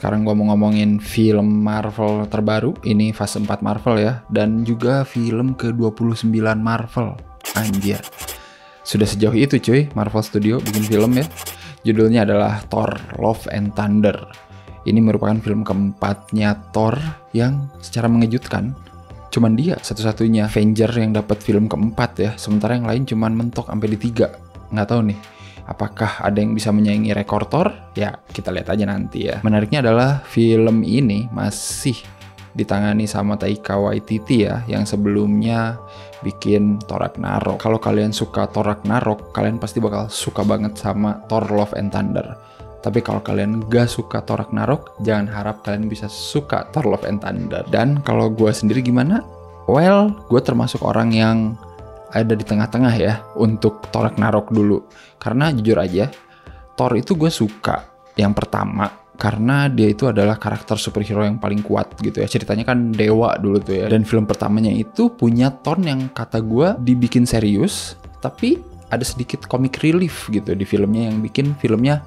sekarang gue mau ngomongin film Marvel terbaru. Ini fase 4 Marvel ya. Dan juga film ke-29 Marvel. Anjir. Sudah sejauh itu cuy, Marvel Studio bikin film ya. Judulnya adalah Thor Love and Thunder. Ini merupakan film keempatnya Thor yang secara mengejutkan cuman dia satu-satunya Avenger yang dapat film keempat ya. Sementara yang lain cuman mentok sampai di 3. Nggak tahu nih, apakah ada yang bisa menyaingi rekor Thor? Ya, kita lihat aja nanti ya. Menariknya adalah film ini masih ditangani sama Taika Waititi ya, yang sebelumnya bikin Thor Ragnarok. Kalau kalian suka Thor Ragnarok, kalian pasti bakal suka banget sama Thor Love and Thunder. Tapi kalau kalian gak suka Thor Ragnarok, jangan harap kalian bisa suka Thor Love and Thunder. Dan kalau gue sendiri gimana? Well, gue termasuk orang yang ada di tengah-tengah ya untuk Thor Ragnarok dulu. Karena jujur aja, Thor itu gue suka yang pertama karena dia itu adalah karakter superhero yang paling kuat gitu ya. Ceritanya kan dewa dulu tuh ya. Dan film pertamanya itu punya tone yang kata gue dibikin serius, tapi ada sedikit comic relief gitu di filmnya yang bikin filmnya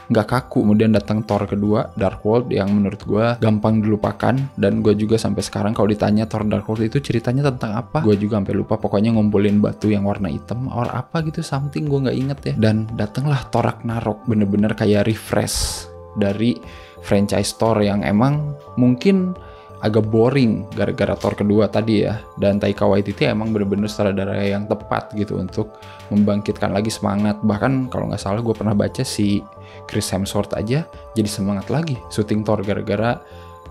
nggak kaku. Kemudian datang Thor kedua, Dark World, yang menurut gue gampang dilupakan. Dan gue juga sampai sekarang kalau ditanya Thor Dark World itu ceritanya tentang apa, gue juga sampai lupa. Pokoknya ngumpulin batu yang warna hitam or apa gitu, something gue nggak inget ya. Dan datanglah Thor Ragnarok, bener-bener kayak refresh dari franchise Thor yang emang mungkin agak boring gara-gara Thor kedua tadi ya. Dan Taika Waititi emang bener-bener sutradara yang tepat gitu untuk membangkitkan lagi semangat. Bahkan kalau nggak salah gue pernah baca si Chris Hemsworth aja jadi semangat lagi syuting Thor gara-gara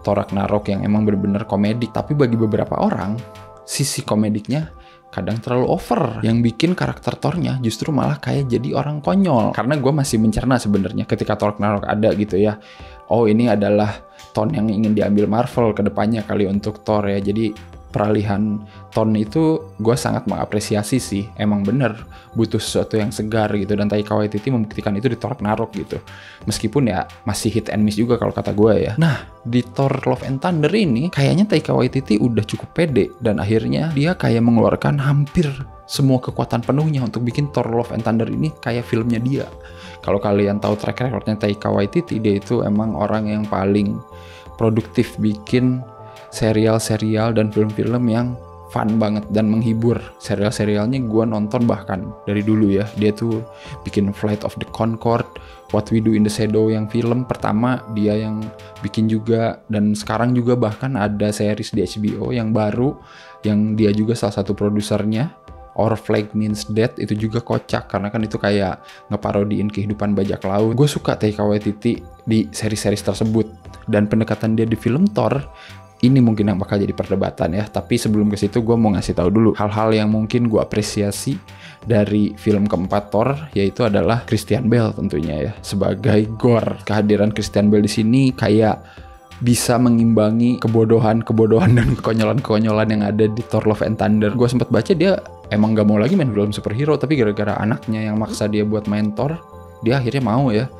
Thor Ragnarok yang emang bener-bener komedik. Tapi bagi beberapa orang, sisi komediknya kadang terlalu over, yang bikin karakter Thor-nya justru malah kayak jadi orang konyol. Karena gue masih mencerna sebenarnya ketika Thor Ragnarok ada gitu ya. Oh, ini adalah tone yang ingin diambil Marvel ke depannya kali untuk Thor ya. Jadi peralihan tone itu gue sangat mengapresiasi sih. Emang bener butuh sesuatu yang segar gitu. Dan Taika Waititi membuktikan itu di Thor Ragnarok gitu. Meskipun ya masih hit and miss juga kalau kata gue ya. Nah, di Thor Love and Thunder ini kayaknya Taika Waititi udah cukup pede. Dan akhirnya dia kayak mengeluarkan hampir semua kekuatan penuhnya untuk bikin Thor Love and Thunder ini kayak filmnya dia. Kalau kalian tahu track recordnya Taika Waititi, dia itu emang orang yang paling produktif bikin serial-serial dan film-film yang fun banget dan menghibur. Serial-serialnya gue nonton bahkan dari dulu ya. Dia tuh bikin Flight of the Conchords, What We Do in the Shadow yang film pertama dia yang bikin juga. Dan sekarang juga bahkan ada series di HBO yang baru yang dia juga salah satu produsernya. Our Flag Means Death itu juga kocak karena kan itu kayak ngeparodiin kehidupan bajak laut. Gue suka Taika Waititi di seri-seri tersebut. Dan pendekatan dia di film Thor ini mungkin yang bakal jadi perdebatan ya. Tapi sebelum ke situ gue mau ngasih tahu dulu hal-hal yang mungkin gue apresiasi dari film keempat Thor, yaitu adalah Christian Bale tentunya ya sebagai Gorr. Kehadiran Christian Bale di sini kayak bisa mengimbangi kebodohan dan kekonyolan yang ada di Thor Love and Thunder. Gue sempat baca dia emang gak mau lagi main film superhero, tapi gara-gara anaknya yang maksa dia buat main Thor, dia akhirnya mau ya.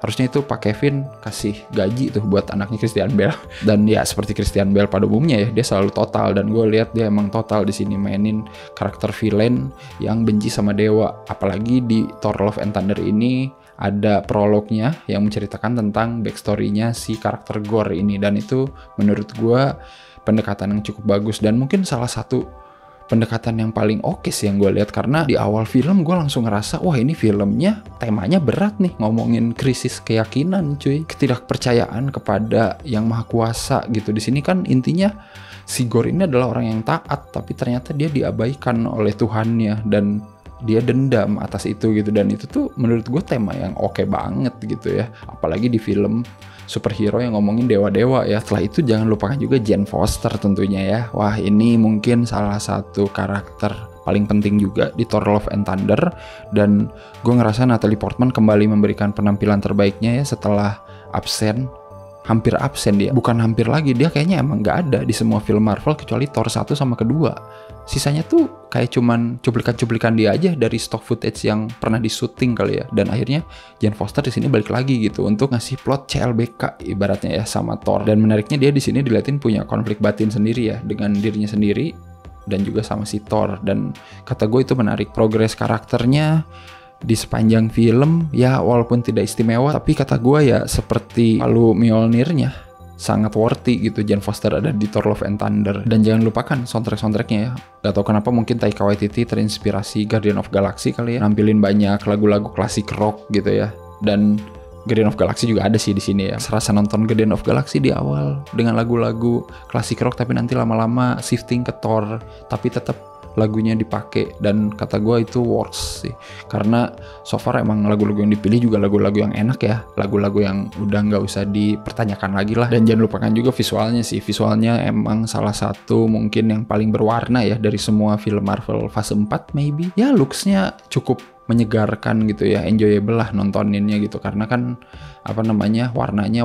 Harusnya itu Pak Kevin kasih gaji tuh buat anaknya Christian Bale. Dan ya seperti Christian Bale pada umumnya ya, dia selalu total. Dan gue lihat dia emang total di sini mainin karakter villain yang benci sama dewa. Apalagi di Thor Love and Thunder ini ada prolognya yang menceritakan tentang backstory-nya si karakter Gorr ini. Dan itu menurut gue pendekatan yang cukup bagus. Dan mungkin salah satu pendekatan yang paling oke sih yang gue lihat. Karena di awal film gue langsung ngerasa, wah ini filmnya temanya berat nih. Ngomongin krisis keyakinan cuy. Ketidakpercayaan kepada yang maha kuasa gitu. Di sini kan intinya si Gorr ini adalah orang yang taat. Tapi ternyata dia diabaikan oleh Tuhannya. Dan dia dendam atas itu gitu. Dan itu tuh menurut gue tema yang oke banget gitu ya. Apalagi di film superhero yang ngomongin dewa-dewa ya. Setelah itu jangan lupakan juga Jane Foster tentunya ya. Wah, ini mungkin salah satu karakter paling penting juga di Thor Love and Thunder. Dan gue ngerasa Natalie Portman kembali memberikan penampilan terbaiknya ya setelah absen. Hampir absen dia. Bukan hampir lagi, dia kayaknya emang gak ada di semua film Marvel kecuali Thor 1 sama kedua. Sisanya tuh kayak cuman cuplikan-cuplikan dia aja dari stock footage yang pernah di-shooting kali ya. Dan akhirnya Jane Foster di sini balik lagi gitu untuk ngasih plot CLBK ibaratnya ya sama Thor. Dan menariknya dia di sini diliatin punya konflik batin sendiri ya dengan dirinya sendiri dan juga sama si Thor. Dan kata gue itu menarik, progres karakternya di sepanjang film ya walaupun tidak istimewa, tapi kata gue ya seperti palu Mjolnirnya sangat worthy gitu Jane Foster ada di Thor Love and Thunder. Dan jangan lupakan soundtracknya ya. Gak tau kenapa mungkin Taika Waititi terinspirasi Guardian of Galaxy kali ya, nampilin banyak lagu-lagu klasik rock gitu ya. Dan Guardian of Galaxy juga ada sih di sini ya. Serasa nonton Guardian of Galaxy di awal dengan lagu-lagu klasik rock, tapi nanti lama-lama shifting ke Thor, tapi tetap lagunya dipakai. Dan kata gue itu works sih, karena so far emang lagu-lagu yang dipilih juga lagu-lagu yang enak ya, lagu-lagu yang udah nggak usah dipertanyakan lagi lah. Dan jangan lupakan juga visualnya sih, visualnya emang salah satu mungkin yang paling berwarna ya dari semua film Marvel fase 4 maybe ya. Looksnya cukup menyegarkan gitu ya, enjoyable lah nontoninnya gitu, karena kan warnanya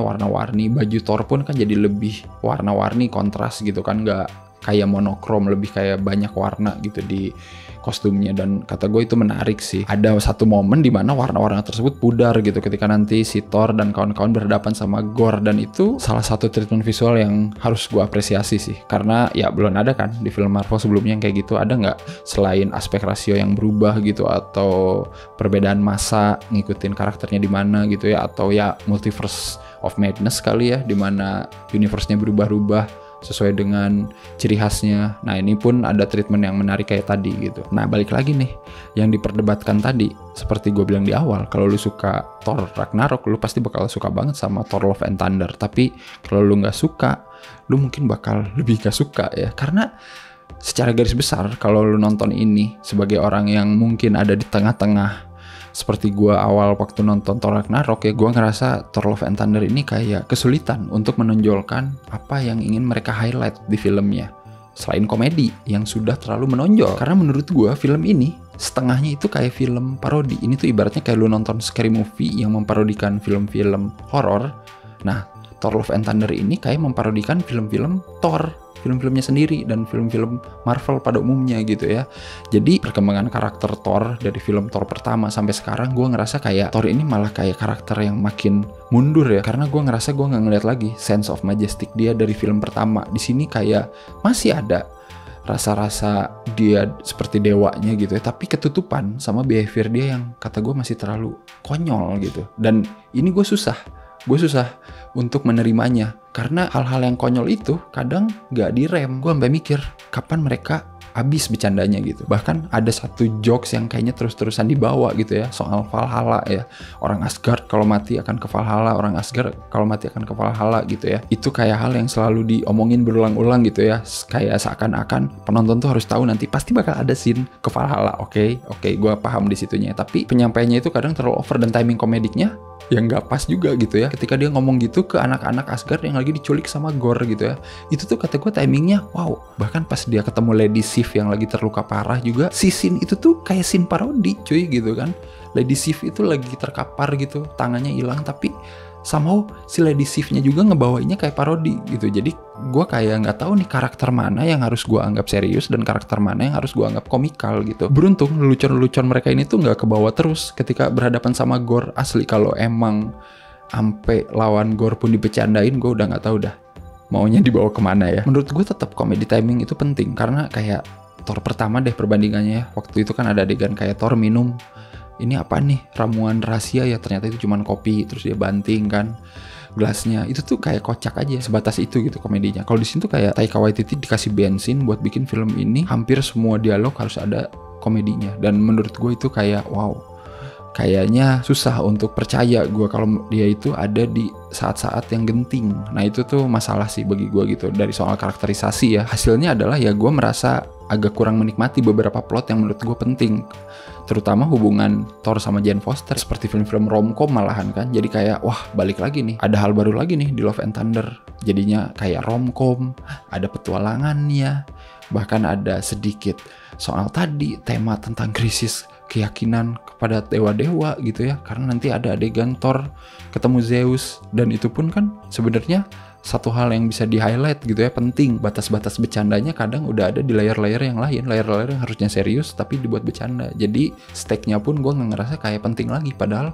warna-warni, baju Thor pun kan jadi lebih warna-warni, kontras gitu kan, nggak kayak monokrom, lebih kayak banyak warna gitu di kostumnya. Dan kata gue itu menarik sih. Ada satu momen di mana warna-warna tersebut pudar gitu ketika nanti si Thor dan kawan-kawan berhadapan sama Gorr, dan itu salah satu treatment visual yang harus gue apresiasi sih, karena ya belum ada kan di film Marvel sebelumnya yang kayak gitu. Ada nggak selain aspek rasio yang berubah gitu, atau perbedaan masa ngikutin karakternya di mana gitu ya, atau ya multiverse of madness kali ya, di mana universe-nya berubah-ubah sesuai dengan ciri khasnya. Nah ini pun ada treatment yang menarik kayak tadi gitu. Nah balik lagi nih, yang diperdebatkan tadi, seperti gue bilang di awal, kalau lu suka Thor Ragnarok, lu pasti bakal suka banget sama Thor Love and Thunder. Tapi kalau lu gak suka, lu mungkin bakal lebih gak suka ya. Karena secara garis besar, kalau lu nonton ini sebagai orang yang mungkin ada di tengah-tengah, seperti gue awal waktu nonton Thor Ragnarok ya, gue ngerasa Thor Love and Thunder ini kayak kesulitan untuk menonjolkan apa yang ingin mereka highlight di filmnya, selain komedi yang sudah terlalu menonjol. Karena menurut gue film ini setengahnya itu kayak film parodi. Ini tuh ibaratnya kayak lu nonton scary movie yang memparodikan film-film horor. Nah Thor Love and Thunder ini kayak memparodikan film-film Thor, film-filmnya sendiri dan film-film Marvel pada umumnya gitu ya. Jadi perkembangan karakter Thor dari film Thor pertama sampai sekarang, gue ngerasa kayak Thor ini malah kayak karakter yang makin mundur ya, karena gue ngerasa gue nggak ngeliat lagi sense of majestic dia dari film pertama. Di sini kayak masih ada rasa-rasa dia seperti dewanya gitu ya, tapi ketutupan sama behavior dia yang kata gue masih terlalu konyol gitu. Dan ini gue susah untuk menerimanya, karena hal-hal yang konyol itu kadang gak direm. Gue sampai mikir kapan mereka habis bercandanya gitu. Bahkan ada satu jokes yang kayaknya terus-terusan dibawa gitu ya, soal Valhalla ya. Orang Asgard kalau mati akan ke Valhalla, orang Asgard kalau mati akan ke Valhalla gitu ya. Itu kayak hal yang selalu diomongin berulang-ulang gitu ya. Kayak seakan-akan penonton tuh harus tahu nanti pasti bakal ada scene ke Valhalla. Oke, gue paham di situnya. Tapi penyampaiannya itu kadang terlalu over, dan timing komediknya yang nggak pas juga gitu ya. Ketika dia ngomong gitu ke anak-anak Asgard yang lagi diculik sama Gorr gitu ya, itu tuh kata gue timingnya wow. Bahkan pas dia ketemu Lady Sif yang lagi terluka parah juga, si scene itu tuh kayak scene parodi cuy gitu kan. Lady Sif itu lagi terkapar gitu, tangannya hilang, tapi somehow si Lady Sif-nya juga ngebawainnya kayak parodi gitu. Jadi gue kayak nggak tahu nih karakter mana yang harus gue anggap serius dan karakter mana yang harus gue anggap komikal gitu. Beruntung lelucon-lelucon mereka ini tuh nggak kebawa terus ketika berhadapan sama Gorr. Asli kalau emang ampe lawan Gorr pun dibecandain, gue udah nggak tahu dah maunya dibawa kemana ya. Menurut gue tetap comedy timing itu penting, karena kayak Thor pertama deh perbandingannya ya. Waktu itu kan ada adegan kayak Thor minum, ini apa nih, ramuan rahasia ya, ternyata itu cuman kopi, terus dia banting kan gelasnya. Itu tuh kayak kocak aja, sebatas itu gitu komedinya. Kalau di sini tuh kayak Taika Waititi dikasih bensin buat bikin film ini, hampir semua dialog harus ada komedinya. Dan menurut gue itu kayak wow, kayaknya susah untuk percaya gue kalau dia itu ada di saat-saat yang genting. Nah itu tuh masalah sih bagi gue gitu. Dari soal karakterisasi ya, hasilnya adalah ya gue merasa agak kurang menikmati beberapa plot yang menurut gue penting, terutama hubungan Thor sama Jane Foster, seperti film-film romcom malahan kan. Jadi kayak wah balik lagi nih, ada hal baru lagi nih di Love and Thunder, jadinya kayak romcom, ada petualangannya, bahkan ada sedikit soal tadi tema tentang krisis keyakinan kepada dewa-dewa gitu ya, karena nanti ada adegan Thor ketemu Zeus, dan itu pun kan sebenarnya satu hal yang bisa di-highlight gitu ya, penting. Batas-batas bercandanya kadang udah ada di layer-layer yang lain, layer-layer yang harusnya serius tapi dibuat bercanda. Jadi stake-nya pun gue nggak ngerasa kayak penting lagi, padahal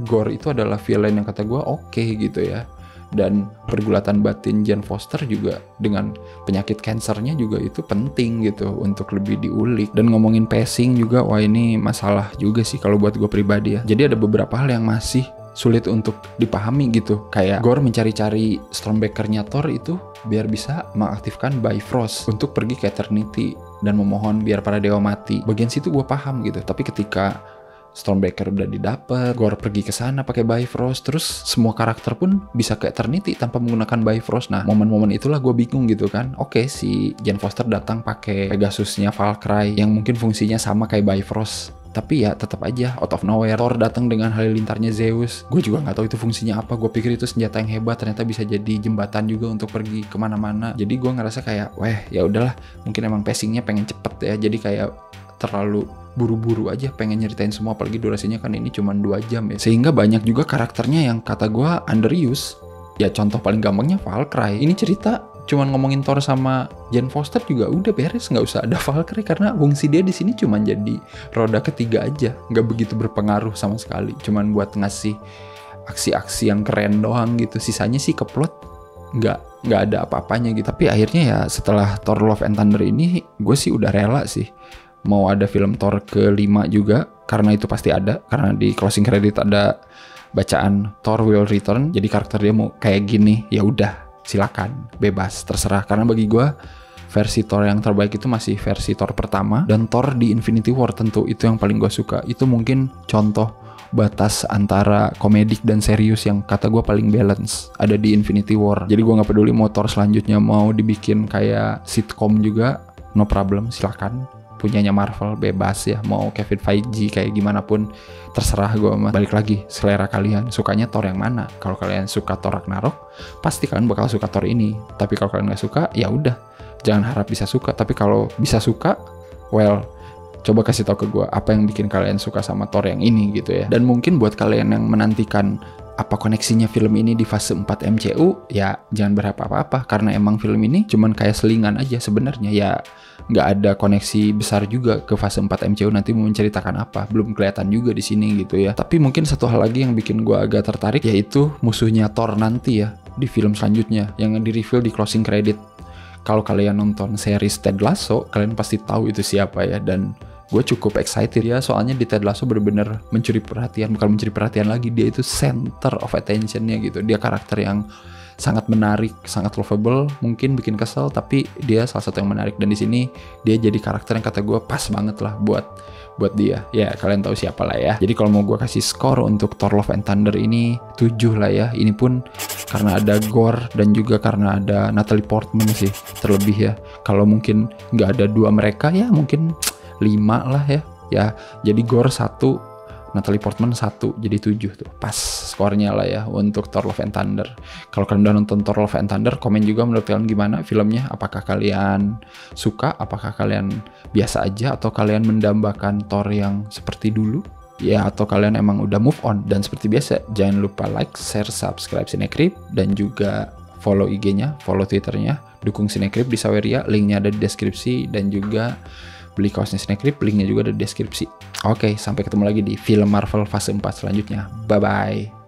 Gorr itu adalah villain yang kata gue oke gitu ya. Dan pergulatan batin Jane Foster juga dengan penyakit kansernya juga itu penting gitu untuk lebih diulik. Dan ngomongin pacing juga, wah ini masalah juga sih kalau buat gue pribadi ya. Jadi ada beberapa hal yang masih sulit untuk dipahami gitu. Kayak Gorr mencari-cari Stormbreaker-nya Thor itu biar bisa mengaktifkan Bifrost untuk pergi ke Eternity dan memohon biar para dewa mati. Bagian situ gue paham gitu. Tapi ketika Stormbreaker udah didapet, Gorr pergi ke sana pakai Bifrost, terus semua karakter pun bisa ke Eternity tanpa menggunakan Bifrost. Nah, momen-momen itulah gue bingung gitu kan. Oke, si Jane Foster datang pakai Pegasusnya Valkyrie yang mungkin fungsinya sama kayak Bifrost, tapi ya tetap aja out of nowhere. Thor datang dengan halilintarnya Zeus. Gue juga nggak tahu itu fungsinya apa. Gue pikir itu senjata yang hebat, ternyata bisa jadi jembatan juga untuk pergi kemana-mana. Jadi gue ngerasa kayak, weh ya udahlah, mungkin emang pacingnya pengen cepet ya. Jadi kayak terlalu buru-buru aja pengen nyeritain semua, apalagi durasinya kan ini cuma 2 jam ya. Sehingga banyak juga karakternya yang kata gue underuse. Ya contoh paling gampangnya Valkyrie. Ini cerita cuman ngomongin Thor sama Jane Foster juga udah beres, nggak usah ada Valkyrie karena fungsi dia di sini cuman jadi roda ketiga aja, nggak begitu berpengaruh sama sekali. Cuman buat ngasih aksi-aksi yang keren doang gitu. Sisanya sih ke plot nggak ada apa-apanya gitu. Tapi akhirnya ya setelah Thor Love and Thunder ini gue sih udah rela sih mau ada film Thor ke-5 juga, karena itu pasti ada, karena di closing credit ada bacaan Thor will return. Jadi karakter dia mau kayak gini, ya udah silakan, bebas, terserah. Karena bagi gue versi Thor yang terbaik itu masih versi Thor pertama, dan Thor di Infinity War tentu itu yang paling gue suka. Itu mungkin contoh batas antara komedik dan serius yang kata gue paling balance ada di Infinity War. Jadi gue nggak peduli mau Thor selanjutnya mau dibikin kayak sitcom juga, no problem, silakan. Punyanya Marvel, bebas ya, mau Kevin Feige kayak gimana pun terserah gue mah. Balik lagi selera kalian, sukanya Thor yang mana. Kalau kalian suka Thor Ragnarok, pasti kalian bakal suka Thor ini. Tapi kalau kalian nggak suka, ya udah, jangan harap bisa suka. Tapi kalau bisa suka, well, coba kasih tahu ke gue apa yang bikin kalian suka sama Thor yang ini gitu ya. Dan mungkin buat kalian yang menantikan apa koneksinya film ini di fase 4 MCU, ya jangan berharap apa-apa, karena emang film ini cuman kayak selingan aja sebenarnya. Ya nggak ada koneksi besar juga ke fase 4 MCU, nanti mau menceritakan apa belum kelihatan juga di sini gitu ya. Tapi mungkin satu hal lagi yang bikin gue agak tertarik, yaitu musuhnya Thor nanti ya di film selanjutnya yang di-reveal di closing credit. Kalau kalian nonton series Ted Lasso, kalian pasti tahu itu siapa ya. Dan gue cukup excited ya, soalnya di Ted Lasso bener-bener mencuri perhatian. Bukan mencuri perhatian lagi, dia itu center of attention-nya gitu. Dia karakter yang sangat menarik, sangat lovable, mungkin bikin kesel, tapi dia salah satu yang menarik. Dan di sini dia jadi karakter yang kata gue pas banget lah buat dia. Ya kalian tahu siapa lah ya. Jadi kalau mau gue kasih skor untuk Thor Love and Thunder ini 7 lah ya. Ini pun karena ada Gorr dan juga karena ada Natalie Portman sih terlebih ya. Kalau mungkin nggak ada dua mereka ya mungkin 5 lah ya. Jadi Gorr 1, Natalie Portman 1, jadi 7 tuh. Pas skornya lah ya untuk Thor Love and Thunder. Kalau kalian udah nonton Thor Love and Thunder, komen juga menurut kalian gimana filmnya. Apakah kalian suka, apakah kalian biasa aja, atau kalian mendambakan Thor yang seperti dulu? Ya, atau kalian emang udah move on. Dan seperti biasa, jangan lupa like, share, subscribe Cinecrip, dan juga follow IG-nya, follow Twitter-nya. Dukung Cinecrip di Saweria, linknya ada di deskripsi, dan juga beli kaosnya Cinecrip, linknya juga ada di deskripsi. Oke, sampai ketemu lagi di film Marvel fase 4 selanjutnya. Bye-bye.